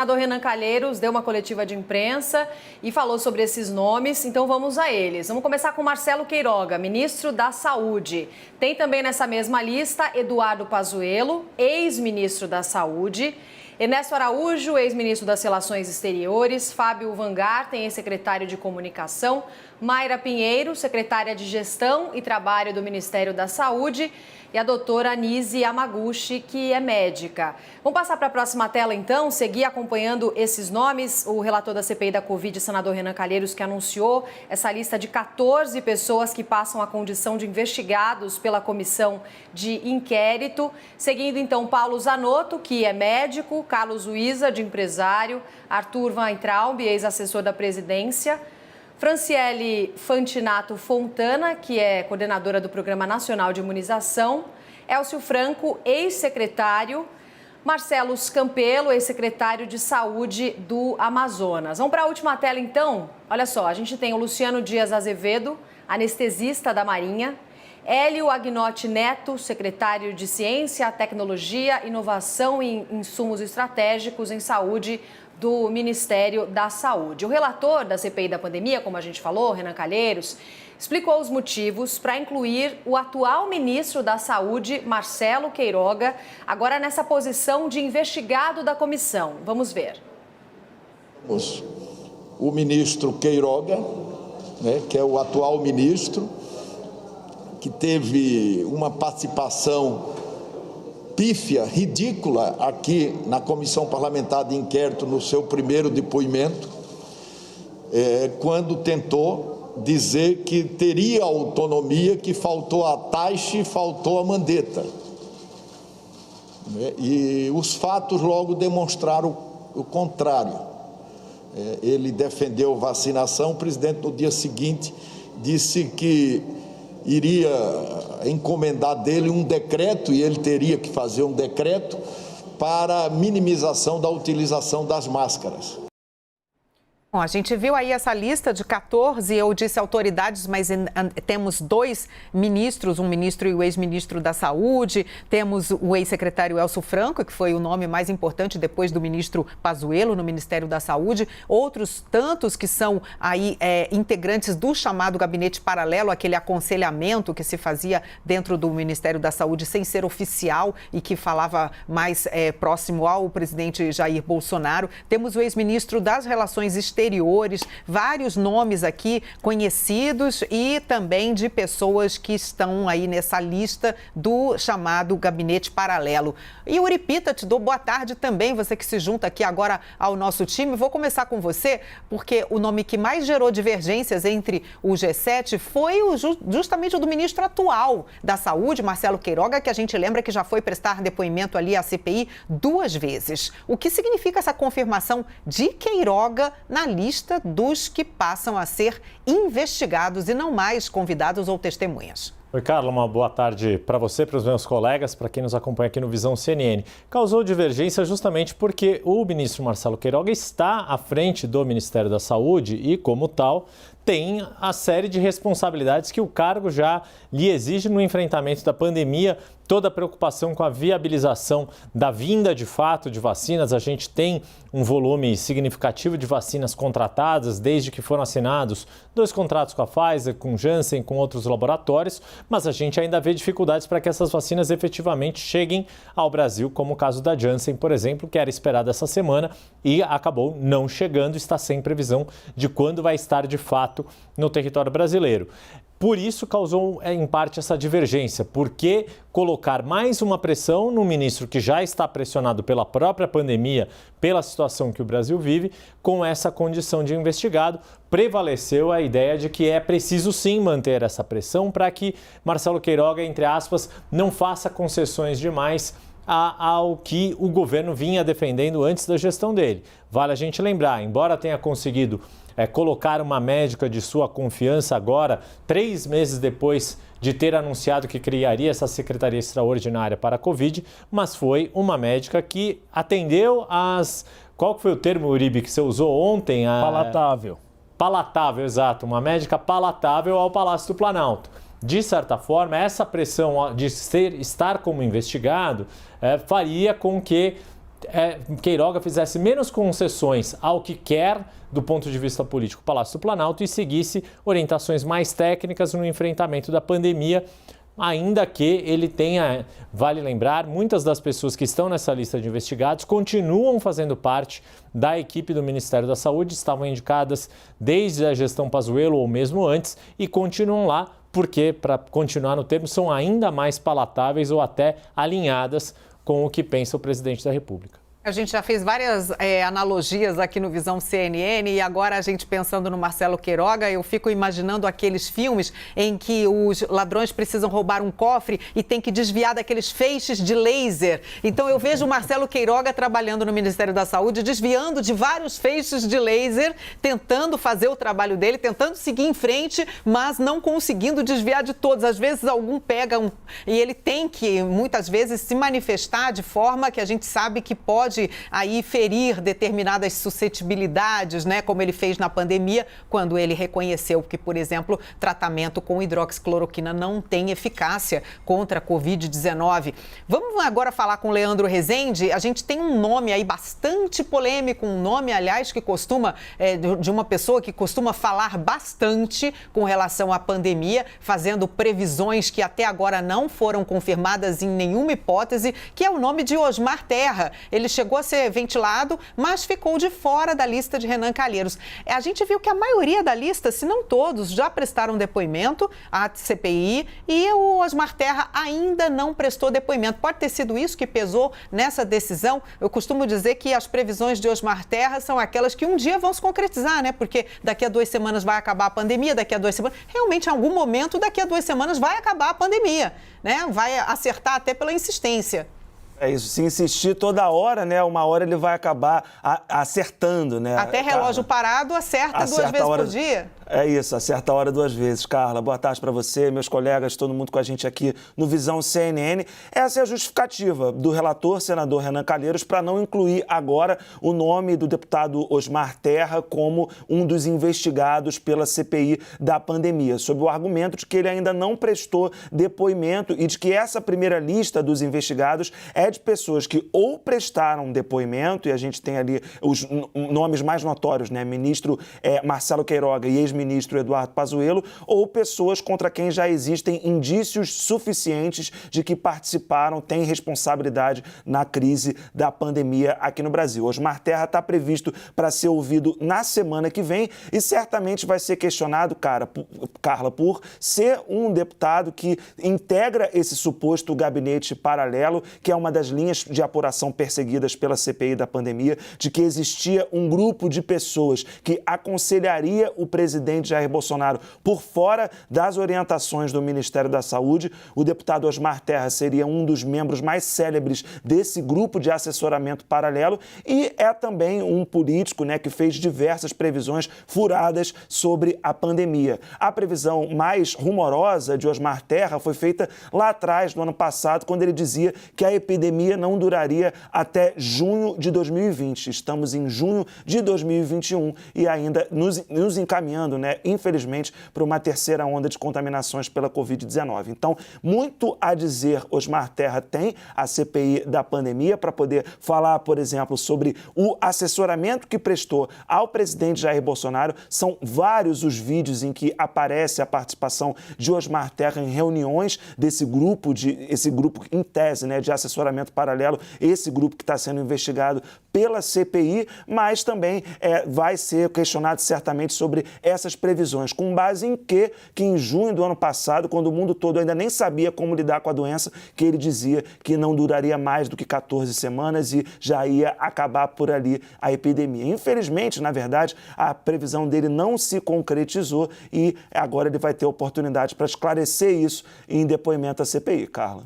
O senador Renan Calheiros deu uma coletiva de imprensa e falou sobre esses nomes, então vamos a eles. Vamos começar com Marcelo Queiroga, ministro da Saúde. Tem também nessa mesma lista Eduardo Pazuello, ex-ministro da Saúde, Ernesto Araújo, ex-ministro das Relações Exteriores, Fábio Van Garten, ex-secretário de Comunicação, Mayra Pinheiro, secretária de Gestão e Trabalho do Ministério da Saúde, e a doutora Anise Yamaguchi, que é médica. Vamos passar para a próxima tela, então, seguir acompanhando esses nomes. O relator da CPI da Covid, senador Renan Calheiros, que anunciou essa lista de 14 pessoas que passam a condição de investigados pela comissão de inquérito. Seguindo, então, Paulo Zanotto, que é médico, Carlos Uiza, de empresário, Arthur Weintraub, ex-assessor da presidência, Franciele Fantinato Fontana, que é coordenadora do Programa Nacional de Imunização, Elcio Franco, ex-secretário, Marcelo Campelo, ex-secretário de Saúde do Amazonas. Vamos para a última tela, então? Olha só, a gente tem o Luciano Dias Azevedo, anestesista da Marinha, Hélio Agnotti Neto, secretário de Ciência, Tecnologia, Inovação e Insumos Estratégicos em Saúde do Ministério da Saúde. O relator da CPI da pandemia, como a gente falou, Renan Calheiros, explicou os motivos para incluir o atual ministro da Saúde, Marcelo Queiroga, agora nessa posição de investigado da comissão. Vamos ver. O ministro Queiroga, que é o atual ministro, que teve uma participação pífia, ridícula, aqui na Comissão Parlamentar de Inquérito, no seu primeiro depoimento, quando tentou dizer que teria autonomia, que faltou a taxa e faltou a mandeta. E os fatos logo demonstraram o contrário. Ele defendeu vacinação, o presidente no dia seguinte disse que iria encomendar dele um decreto, e ele teria que fazer um decreto para minimização da utilização das máscaras. Bom, a gente viu aí essa lista de 14, eu disse autoridades, mas temos 2 ministros, um ministro e o ex-ministro da Saúde, temos o ex-secretário Elcio Franco, que foi o nome mais importante depois do ministro Pazuello no Ministério da Saúde, outros tantos que são aí integrantes do chamado gabinete paralelo, aquele aconselhamento que se fazia dentro do Ministério da Saúde sem ser oficial e que falava mais próximo ao presidente Jair Bolsonaro. Temos o ex-ministro das Relações Exteriores, vários nomes aqui conhecidos e também de pessoas que estão aí nessa lista do chamado gabinete paralelo. E Uripita, te dou boa tarde também, você que se junta aqui agora ao nosso time. Vou começar com você, porque o nome que mais gerou divergências entre o G7 foi justamente o do ministro atual da Saúde, Marcelo Queiroga, que a gente lembra que já foi prestar depoimento ali à CPI 2 vezes. O que significa essa confirmação de Queiroga na lista dos que passam a ser investigados e não mais convidados ou testemunhas? Oi, Carla, uma boa tarde para você, para os meus colegas, para quem nos acompanha aqui no Visão CNN. Causou divergência justamente porque o ministro Marcelo Queiroga está à frente do Ministério da Saúde e, como tal, tem a série de responsabilidades que o cargo já lhe exige no enfrentamento da pandemia, toda a preocupação com a viabilização da vinda de fato de vacinas. A gente tem um volume significativo de vacinas contratadas desde que foram assinados 2 contratos com a Pfizer, com Janssen, com outros laboratórios, mas a gente ainda vê dificuldades para que essas vacinas efetivamente cheguem ao Brasil, como o caso da Janssen, por exemplo, que era esperado essa semana e acabou não chegando, está sem previsão de quando vai estar de fato no território brasileiro. Por isso causou, em parte, essa divergência. Por que colocar mais uma pressão no ministro que já está pressionado pela própria pandemia, pela situação que o Brasil vive, com essa condição de investigado? Prevaleceu a ideia de que é preciso sim manter essa pressão para que Marcelo Queiroga, entre aspas, não faça concessões demais ao que o governo vinha defendendo antes da gestão dele. Vale a gente lembrar, embora tenha conseguido colocar uma médica de sua confiança agora, 3 meses depois de ter anunciado que criaria essa secretaria extraordinária para a Covid, mas foi uma médica que atendeu às... Qual foi o termo, Uribe, que você usou ontem? Palatável. Palatável, exato. Uma médica palatável ao Palácio do Planalto. De certa forma, essa pressão de estar como investigado faria com que Queiroga fizesse menos concessões ao que quer do ponto de vista político o Palácio do Planalto e seguisse orientações mais técnicas no enfrentamento da pandemia, ainda que ele tenha, vale lembrar, muitas das pessoas que estão nessa lista de investigados continuam fazendo parte da equipe do Ministério da Saúde, estavam indicadas desde a gestão Pazuello ou mesmo antes e continuam lá porque, para continuar no termo, são ainda mais palatáveis ou até alinhadas com o que pensa o presidente da República. A gente já fez várias analogias aqui no Visão CNN e agora a gente pensando no Marcelo Queiroga, eu fico imaginando aqueles filmes em que os ladrões precisam roubar um cofre e tem que desviar daqueles feixes de laser. Então eu vejo o Marcelo Queiroga trabalhando no Ministério da Saúde, desviando de vários feixes de laser, tentando fazer o trabalho dele, tentando seguir em frente, mas não conseguindo desviar de todos. Às vezes algum pega e ele tem que, muitas vezes, se manifestar de forma que a gente sabe que pode aí ferir determinadas suscetibilidades, né, como ele fez na pandemia, quando ele reconheceu que, por exemplo, tratamento com hidroxicloroquina não tem eficácia contra a Covid-19. Vamos agora falar com o Leandro Rezende. A gente tem um nome aí bastante polêmico, um nome, aliás, que costuma, de uma pessoa que costuma falar bastante com relação à pandemia, fazendo previsões que até agora não foram confirmadas em nenhuma hipótese, que é o nome de Osmar Terra. Ele chegou a ser ventilado, mas ficou de fora da lista de Renan Calheiros. A gente viu que a maioria da lista, se não todos, já prestaram depoimento à CPI e o Osmar Terra ainda não prestou depoimento. Pode ter sido isso que pesou nessa decisão? Eu costumo dizer que as previsões de Osmar Terra são aquelas que um dia vão se concretizar, né? Porque daqui a 2 semanas vai acabar a pandemia, daqui a 2 semanas... Realmente, em algum momento, daqui a 2 semanas vai acabar a pandemia, né? Vai acertar até pela insistência. É isso, se insistir toda hora, né, uma hora ele vai acabar acertando, né? Até relógio parado acerta 2 vezes por dia. É isso, acerta a hora 2 vezes. Carla, boa tarde para você, meus colegas, todo mundo com a gente aqui no Visão CNN. Essa é a justificativa do relator, senador Renan Calheiros, para não incluir agora o nome do deputado Osmar Terra como um dos investigados pela CPI da pandemia, sob o argumento de que ele ainda não prestou depoimento e de que essa primeira lista dos investigados é de pessoas que ou prestaram depoimento, e a gente tem ali os nomes mais notórios, né? Ministro Marcelo Queiroga e ex-ministro Eduardo Pazuello, ou pessoas contra quem já existem indícios suficientes de que participaram, têm responsabilidade na crise da pandemia aqui no Brasil. Osmar Terra está previsto para ser ouvido na semana que vem e certamente vai ser questionado, Carla, por ser um deputado que integra esse suposto gabinete paralelo, que é uma das linhas de apuração perseguidas pela CPI da pandemia, de que existia um grupo de pessoas que aconselharia o presidente Jair Bolsonaro por fora das orientações do Ministério da Saúde. O deputado Osmar Terra seria um dos membros mais célebres desse grupo de assessoramento paralelo e é também um político, né, que fez diversas previsões furadas sobre a pandemia. A previsão mais rumorosa de Osmar Terra foi feita lá atrás, no ano passado, quando ele dizia que a epidemia não duraria até junho de 2020. Estamos em junho de 2021 e ainda nos encaminhando, né, infelizmente, para uma terceira onda de contaminações pela Covid-19. Então, muito a dizer Osmar Terra tem a CPI da pandemia para poder falar, por exemplo, sobre o assessoramento que prestou ao presidente Jair Bolsonaro. São vários os vídeos em que aparece a participação de Osmar Terra em reuniões desse grupo, esse grupo em tese, né, de assessoramento paralelo, esse grupo que está sendo investigado pela CPI, mas também vai ser questionado certamente sobre essas previsões, com base em que em junho do ano passado, quando o mundo todo ainda nem sabia como lidar com a doença, que ele dizia que não duraria mais do que 14 semanas e já ia acabar por ali a epidemia. Infelizmente, na verdade, a previsão dele não se concretizou e agora ele vai ter oportunidade para esclarecer isso em depoimento à CPI, Carla.